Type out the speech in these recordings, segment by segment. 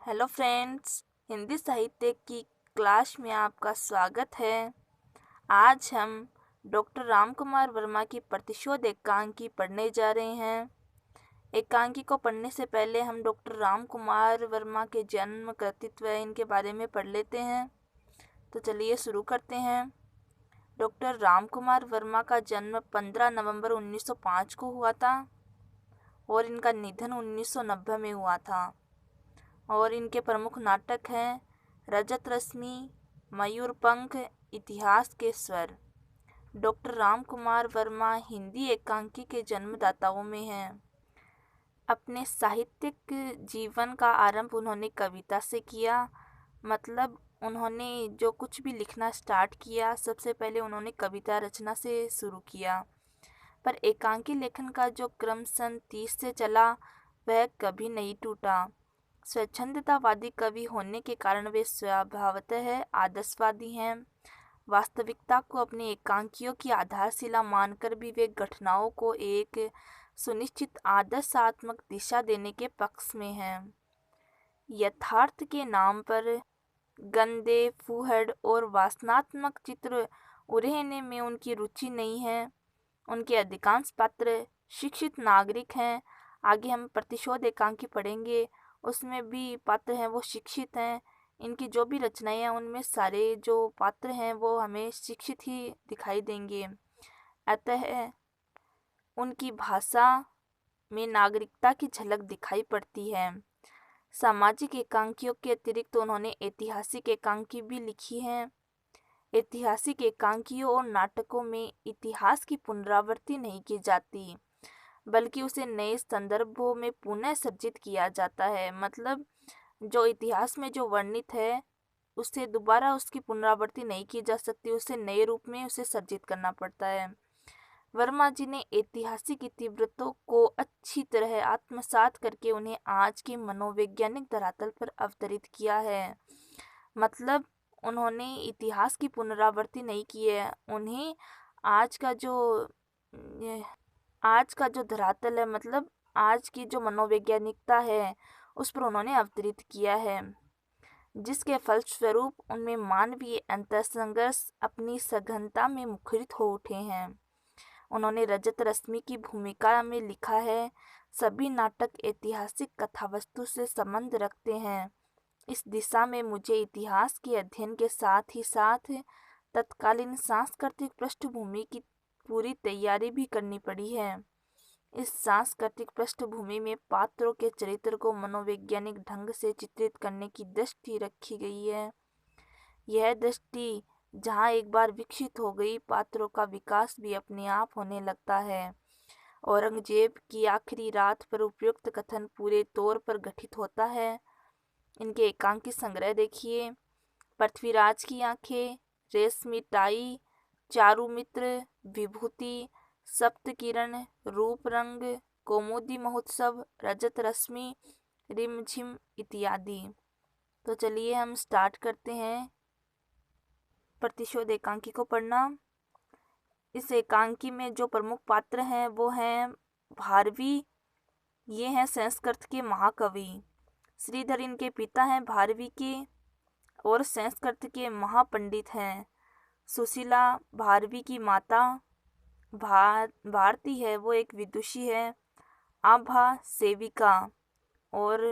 Hello friends, Hindi साहित्य की class में आपका स्वागत है। आज हम डॉक्टर राम कुमार वर्मा की प्रतिशोध एकांकी पढ़ने जा रहे हैं। एकांकी को पढ़ने से पहले हम डॉक्टर राम कुमार वर्मा के जन्म, कृतित्व इनके बारे में पढ़ लेते हैं। तो चलिए शुरू करते हैं। डॉक्टर राम कुमार वर्मा का जन्म 15 नवंबर 1905 को हुआ था और इनका निधन 1990 में हुआ था। और इनके प्रमुख नाटक हैं रजत रश्मि, मयूरपंख, इतिहास के स्वर। डॉक्टर राम कुमार वर्मा हिंदी एकांकी के जन्मदाताओं में हैं। अपने साहित्यिक जीवन का आरंभ उन्होंने कविता से किया। मतलब उन्होंने जो कुछ भी लिखना स्टार्ट किया, सबसे पहले उन्होंने कविता रचना से शुरू किया। पर एकांकी लेखन का जो क्रम सन 30 से चला, वह कभी नहीं टूटा। स्वच्छंदतावादी कवि होने के कारण वे स्वभावतः आदर्शवादी हैं। वास्तविकता को अपनी एकांकियों की आधारशिला मानकर भी वे घटनाओं को एक सुनिश्चित आदर्शात्मक दिशा देने के पक्ष में हैं। यथार्थ के नाम पर गंदे, फूहड़ और वासनात्मक चित्र उड़ेने में उनकी रुचि नहीं है। उनके अधिकांश पात्र शिक्षित नागरिक हैं। आगे हम प्रतिशोध एकांकी पढ़ेंगे, उसमें भी पात्र हैं वो शिक्षित हैं। इनकी जो भी रचनाएं हैं उनमें सारे जो पात्र हैं वो हमें शिक्षित ही दिखाई देंगे। अतः उनकी भाषा में नागरिकता की झलक दिखाई पड़ती है। सामाजिक एकांकियों के अतिरिक्त उन्होंने ऐतिहासिक एकांकी भी लिखी हैं। ऐतिहासिक एकांकियों और नाटकों में इतिहास की पुनरावृत्ति नहीं की जाती, बल्कि उसे नए संदर्भों में पुनः सृजित किया जाता है। मतलब जो इतिहास में जो वर्णित है उससे दोबारा उसकी पुनरावृत्ति नहीं की जा सकती, उसे नए रूप में उसे सृजित करना पड़ता है। वर्मा जी ने ऐतिहासिक इतिवृत्तों को अच्छी तरह आत्मसात करके उन्हें आज के मनोवैज्ञानिक धरातल पर अवतरित किया है। मतलब उन्होंने इतिहास की पुनरावृत्ति नहीं की है, उन्हें आज का जो धरातल है, मतलब आज की जो मनोवैज्ञानिकता है, उस पर उन्होंने अवतरित किया है, जिसके फलस्वरूप उनमें मानवीय अंतर्संघर्ष अपनी सघनता में मुखरित हो उठे हैं। उन्होंने रजत रश्मि की भूमिका में लिखा है, सभी नाटक ऐतिहासिक कथावस्तु से संबंध रखते हैं। इस दिशा में मुझे इतिहास के अध्ययन के साथ ही साथ तत्कालीन सांस्कृतिक पृष्ठभूमि की पूरी तैयारी भी करनी पड़ी है। इस सांस्कृतिक पृष्ठभूमि में पात्रों के चरित्र को मनोवैज्ञानिक ढंग से चित्रित करने की दृष्टि रखी गई है। यह दृष्टि जहाँ एक बार विकसित हो गई, पात्रों का विकास भी अपने आप होने लगता है। औरंगजेब की आखिरी रात पर उपयुक्त कथन पूरे तौर पर गठित होता है। इनके एकांकी संग्रह देखिए, पृथ्वीराज की आंखें, रेशमी टाई, चारुमित्र, विभूति, सप्तकिरण, रूप रंग, कौमुदी महोत्सव, रजत रश्मि, रिमझिम इत्यादि। तो चलिए हम स्टार्ट करते हैं प्रतिशोध एकांकी को पढ़ना। इस एकांकी में जो प्रमुख पात्र हैं वो हैं भारवी। ये हैं संस्कृत के महाकवि। श्रीधर इनके पिता हैं भारवी के और संस्कृत के महापंडित हैं। सुशीला भारवी की माता भारती है, वो एक विदुषी है। आभा सेविका। और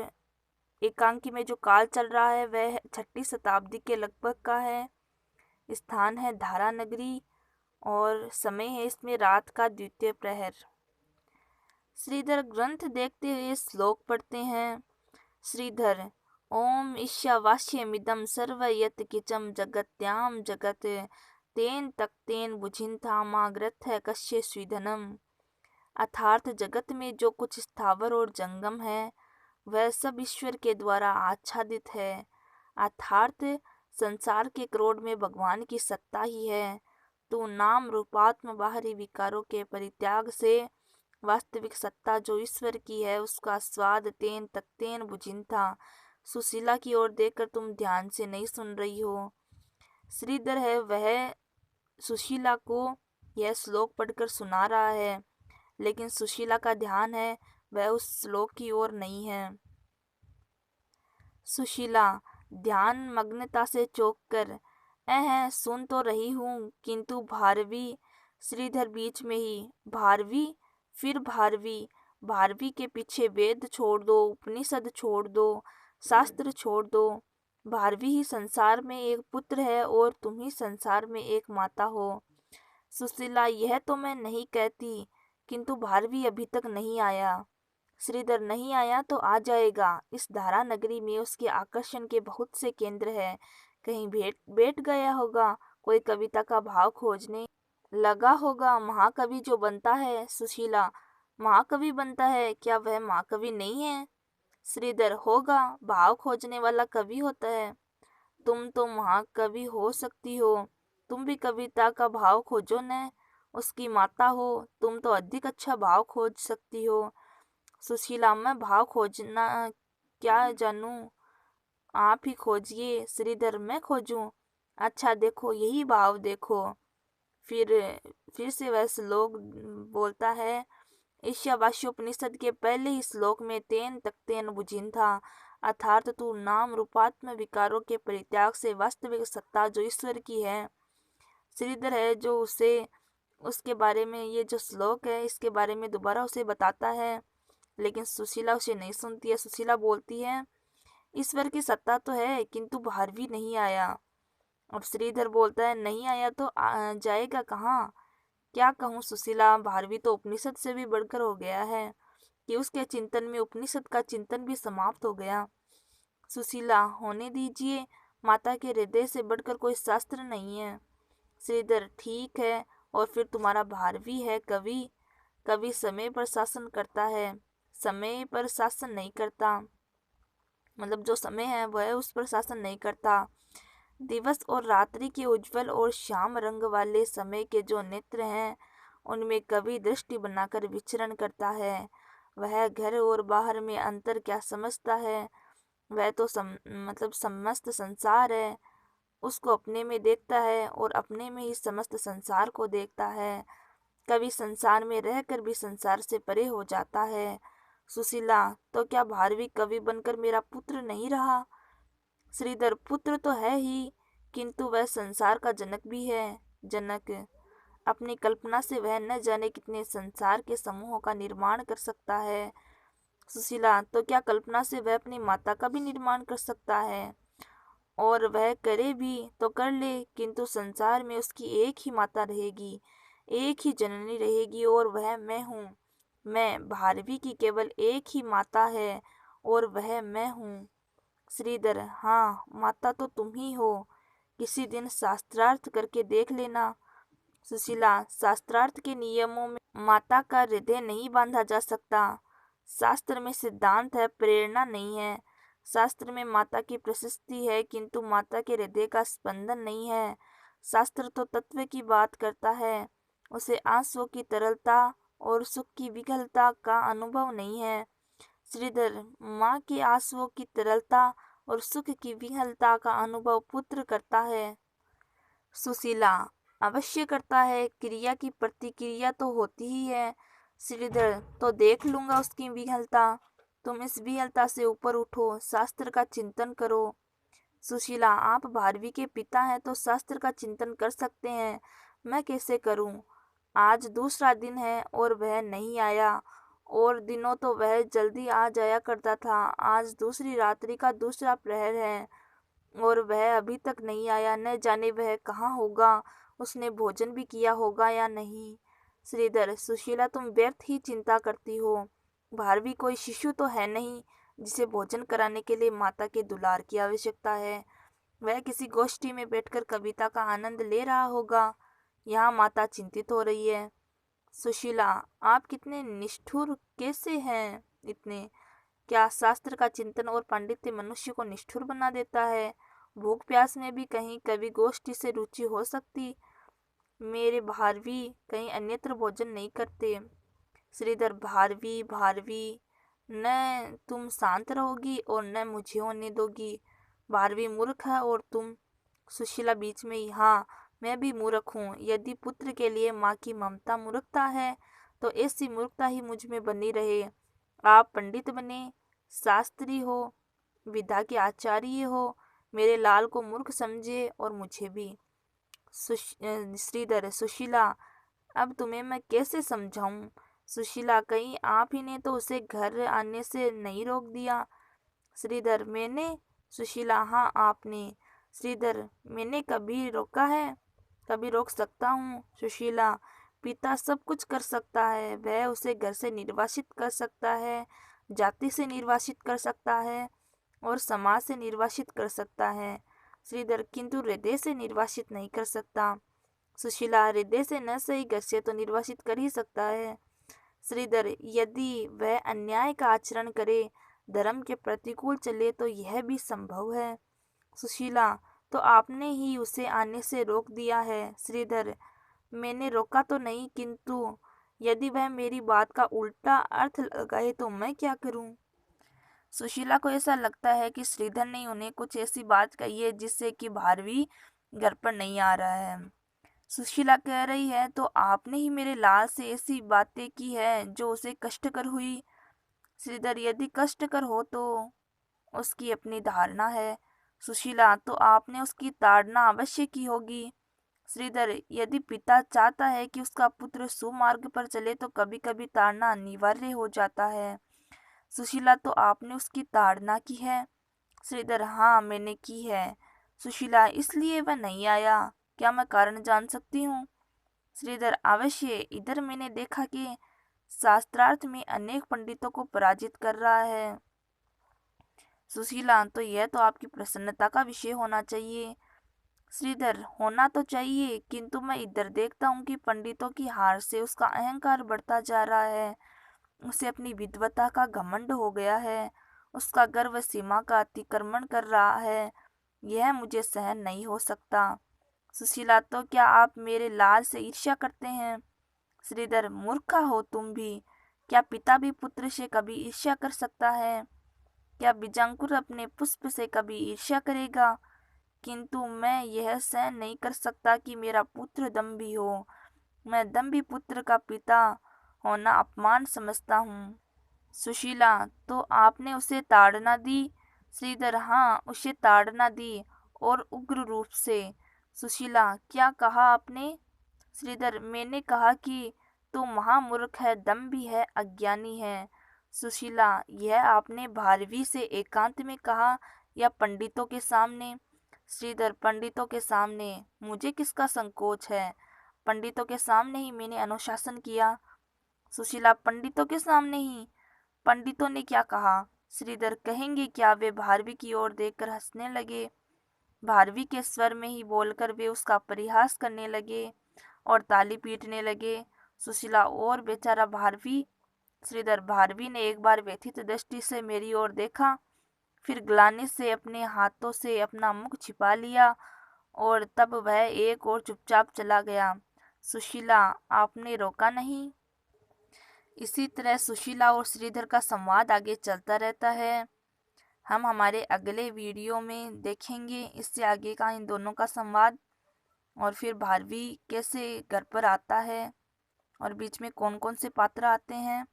एकांकी में जो काल चल रहा है वह 6वीं शताब्दी के लगभग का है। स्थान है धारा नगरी और समय है इसमें रात का द्वितीय प्रहर। श्रीधर ग्रंथ देखते हुए श्लोक पढ़ते हैं। श्रीधर ओम ईशावास्यमिदं सर्व यत् किचम जगत्याम जगत तेन तक्तेन बुझिन्थामाग्रथ कस्य स्विधनम। अर्थात जगत में जो कुछ स्थावर और जंगम है वह सब ईश्वर के द्वारा आच्छादित है। अर्थात संसार के क्रोध में भगवान की सत्ता ही है। तो नाम रूपात्म बाहरी विकारों के परित्याग से वास्तविक सत्ता जो ईश्वर की है उसका स्वाद तेन तक्तेन बुझिन्था। सुशीला की ओर देखकर तुम ध्यान से नहीं सुन रही हो। श्रीधर है वह सुशीला को यह श्लोक पढ़कर सुना रहा है, लेकिन सुशीला का ध्यान है वह उस श्लोक की ओर नहीं है। सुशीला ध्यान मग्नता से चौंक कर, सुन तो रही हूँ, किंतु भारवी। श्रीधर बीच में ही, भारवी? फिर भारवी? भारवी के पीछे वेद छोड़ दो, उपनिषद छोड़ दो, शास्त्र छोड़ दो। भारवी ही संसार में एक पुत्र है और तुम ही संसार में एक माता हो। सुशीला यह तो मैं नहीं कहती, किंतु भारवी अभी तक नहीं आया। श्रीधर नहीं आया तो आ जाएगा। इस धारा नगरी में उसके आकर्षण के बहुत से केंद्र हैं। कहीं बैठ गया होगा, कोई कविता का भाव खोजने लगा होगा। महाकवि जो बनता है। सुशीला महाकवि बनता है, क्या वह महाकवि नहीं है? श्रीधर होगा, भाव खोजने वाला कवि होता है। तुम तो महाकवि हो सकती हो, तुम भी कविता का भाव खोजो न, उसकी माता हो, तुम तो अधिक अच्छा भाव खोज सकती हो। सुशीला मैं भाव खोजना क्या जानूं, आप ही खोजिए। श्रीधर मैं खोजूं? अच्छा देखो, यही भाव देखो। फिर फिर से वह श्लोक बोलता है। ईशावास्योपनिषद के पहले ही श्लोक में तेन तक्तेन बुझिन था, अर्थात तू नाम रूपात्म विकारों के परित्याग से वास्तविक सत्ता जो ईश्वर की है। श्रीधर है जो उसे उसके बारे में, ये जो श्लोक है इसके बारे में दोबारा उसे बताता है, लेकिन सुशीला उसे नहीं सुनती है। सुशीला बोलती है ईश्वर की सत्ता तो है, किंतु भारवी नहीं आया। अब श्रीधर बोलता है नहीं आया तो जाएगा कहाँ? क्या कहूँ सुशीला, भारवी तो उपनिषद से भी बढ़कर हो गया है कि उसके चिंतन में उपनिषद का चिंतन भी समाप्त हो गया। सुशीला होने दीजिए, माता के हृदय से बढ़कर कोई शास्त्र नहीं है। श्रीधर ठीक है, और फिर तुम्हारा भारवी है कवि। कवि समय पर शासन करता है, समय पर शासन नहीं करता। मतलब जो समय है वह उस पर शासन नहीं करता। दिवस और रात्रि के उज्जवल और श्याम रंग वाले समय के जो नेत्र हैं, उनमें कवि दृष्टि बनाकर विचरण करता है। वह घर और बाहर में अंतर क्या समझता है? वह तो मतलब समस्त संसार है, उसको अपने में देखता है और अपने में ही समस्त संसार को देखता है। कवि संसार में रहकर भी संसार से परे हो जाता है। सुशीला तो क्या भारवी कवि बनकर मेरा पुत्र नहीं रहा? श्रीधर पुत्र तो है ही, किंतु वह संसार का जनक भी है। जनक अपनी कल्पना से वह न जाने कितने संसार के समूहों का निर्माण कर सकता है। सुशीला तो क्या कल्पना से वह अपनी माता का भी निर्माण कर सकता है? और वह करे भी तो कर ले, किंतु संसार में उसकी एक ही माता रहेगी, एक ही जननी रहेगी, और वह मैं हूँ। मैं भारवी की केवल एक ही माता है और वह मैं हूँ। श्रीधर हाँ, माता तो तुम ही हो, किसी दिन शास्त्रार्थ करके देख लेना। सुशीला शास्त्रार्थ के नियमों में माता का हृदय नहीं बांधा जा सकता। शास्त्र में सिद्धांत है, प्रेरणा नहीं है। शास्त्र में माता की प्रशस्ति है, किंतु माता के हृदय का स्पंदन नहीं है। शास्त्र तो तत्व की बात करता है, उसे आंसुओं की तरलता और सुख की विकलता का अनुभव नहीं है। श्रीधर माँ के आंसुओं की तरलता और सुख की विहलता का अनुभव पुत्र करता है। सुशीला अवश्य करता है, क्रिया की प्रतिक्रिया तो होती ही है। श्रीधर तो देख लूंगा उसकी विहलता, तुम इस विहलता से ऊपर उठो, शास्त्र का चिंतन करो। सुशीला आप भारवी के पिता हैं तो शास्त्र का चिंतन कर सकते हैं, मैं कैसे करूं? आज दूसरा दिन है और वह नहीं आया, और दिनों तो वह जल्दी आ जाया करता था। आज दूसरी रात्रि का दूसरा प्रहर है और वह अभी तक नहीं आया। न जाने वह कहाँ होगा, उसने भोजन भी किया होगा या नहीं। श्रीधर सुशीला तुम व्यर्थ ही चिंता करती हो। भारवी कोई शिशु तो है नहीं जिसे भोजन कराने के लिए माता के दुलार की आवश्यकता है। वह किसी गोष्ठी में बैठकर कविता का आनंद ले रहा होगा। यहाँ माता चिंतित हो रही है। सुशीला आप कितने निष्ठुर कैसे हैं इतने? क्या शास्त्र का चिंतन और पांडित्य मनुष्य को निष्ठुर बना देता है? भूख प्यास में भी कहीं कवि गोष्ठी से रुचि हो सकती? मेरे भारवी कहीं अन्यत्र भोजन नहीं करते। श्रीधर भारवी भारवी, न तुम शांत रहोगी और न मुझे होने दोगी। भारवी मूर्ख है और तुम। सुशीला बीच में ही, हाँ मैं भी मूर्ख हूँ। यदि पुत्र के लिए माँ की ममता मूर्खता है तो ऐसी मूर्खता ही मुझ में बनी रहे। आप पंडित बने, शास्त्री हो, विधा के आचार्य हो, मेरे लाल को मूर्ख समझे और मुझे भी। श्रीधर, सुशीला, अब तुम्हें मैं कैसे समझाऊं? सुशीला, कहीं आप ही ने तो उसे घर आने से नहीं रोक दिया? श्रीधर, मैंने? सुशीला, हाँ आपने। श्रीधर, मैंने कभी रोका है? कभी रोक सकता हूँ? सुशीला, पिता सब कुछ कर सकता है, वह उसे घर से निर्वासित कर सकता है, जाति से निर्वासित कर सकता है और समाज से निर्वासित कर सकता है। श्रीधर, किंतु हृदय से निर्वासित नहीं कर सकता। सुशीला, हृदय से न सही, घर से तो निर्वासित कर ही सकता है। श्रीधर, यदि वह अन्याय का आचरण करे, धर्म के प्रतिकूल चले तो यह भी संभव है। सुशीला, तो आपने ही उसे आने से रोक दिया है। श्रीधर, मैंने रोका तो नहीं, किंतु यदि वह मेरी बात का उल्टा अर्थ लगाए तो मैं क्या करूं? सुशीला को ऐसा लगता है कि श्रीधर ने उन्हें कुछ ऐसी बात कही है जिससे कि भारवी घर पर नहीं आ रहा है। सुशीला कह रही है, तो आपने ही मेरे लाल से ऐसी बातें की है जो उसे कष्टकर हुई। श्रीधर, यदि कष्टकर हो तो उसकी अपनी धारणा है। सुशीला, तो आपने उसकी ताड़ना अवश्य की होगी। श्रीधर, यदि पिता चाहता है कि उसका पुत्र सुमार्ग पर चले तो कभी कभी ताड़ना अनिवार्य हो जाता है। सुशीला, तो आपने उसकी ताड़ना की है? श्रीधर, हाँ मैंने की है। सुशीला, इसलिए वह नहीं आया, क्या मैं कारण जान सकती हूँ? श्रीधर, अवश्य, इधर मैंने देखा कि शास्त्रार्थ में अनेक पंडितों को पराजित कर रहा है। सुशीला, तो यह तो आपकी प्रसन्नता का विषय होना चाहिए। श्रीधर, होना तो चाहिए, किंतु मैं इधर देखता हूँ कि पंडितों की हार से उसका अहंकार बढ़ता जा रहा है। उसे अपनी विद्वता का घमंड हो गया है। उसका गर्व सीमा का अतिक्रमण कर रहा है। यह मुझे सहन नहीं हो सकता। सुशीला, तो क्या आप मेरे लाल से ईर्ष्या करते हैं? श्रीधर, मूर्खा हो तुम भी। क्या पिता भी पुत्र से कभी ईर्ष्या कर सकता है? क्या बीजांकुर अपने पुष्प से कभी ईर्ष्या करेगा? किंतु मैं यह सहन नहीं कर सकता कि मेरा पुत्र दम्भी हो। मैं दम्भी पुत्र का पिता होना अपमान समझता हूँ। सुशीला, तो आपने उसे ताड़ना दी? श्रीधर, हाँ उसे ताड़ना दी, और उग्र रूप से। सुशीला, क्या कहा आपने? श्रीधर, मैंने कहा कि तू महामूर्ख है, दम्भी है, अज्ञानी है। सुशीला, यह आपने भारवी से एकांत में कहा या पंडितों के सामने? श्रीधर, पंडितों के सामने। मुझे किसका संकोच है? पंडितों के सामने ही मैंने अनुशासन किया। सुशीला, पंडितों के सामने ही? पंडितों ने क्या कहा? श्रीधर, कहेंगे क्या? वे भारवी की ओर देखकर हंसने लगे। भारवी के स्वर में ही बोलकर वे उसका परिहास करने लगे और ताली पीटने लगे। सुशीला, और बेचारा भारवी? श्रीधर, भारवी ने एक बार व्यथित दृष्टि से मेरी ओर देखा, फिर ग्लानि से अपने हाथों से अपना मुख छिपा लिया और तब वह एक और चुपचाप चला गया। सुशीला, आपने रोका नहीं? इसी तरह सुशीला और श्रीधर का संवाद आगे चलता रहता है। हम हमारे अगले वीडियो में देखेंगे इससे आगे का इन दोनों का संवाद, और फिर भारवी कैसे घर पर आता है और बीच में कौन कौन से पात्र आते हैं।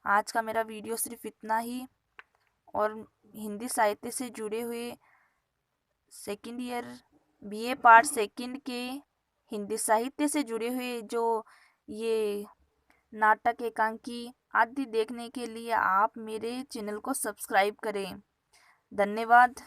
आज का मेरा वीडियो सिर्फ इतना ही। और हिंदी साहित्य से जुड़े हुए second year BA part second के हिंदी साहित्य से जुड़े हुए जो ये नाटक, एकांकी आदि देखने के लिए आप मेरे चैनल को सब्सक्राइब करें। धन्यवाद।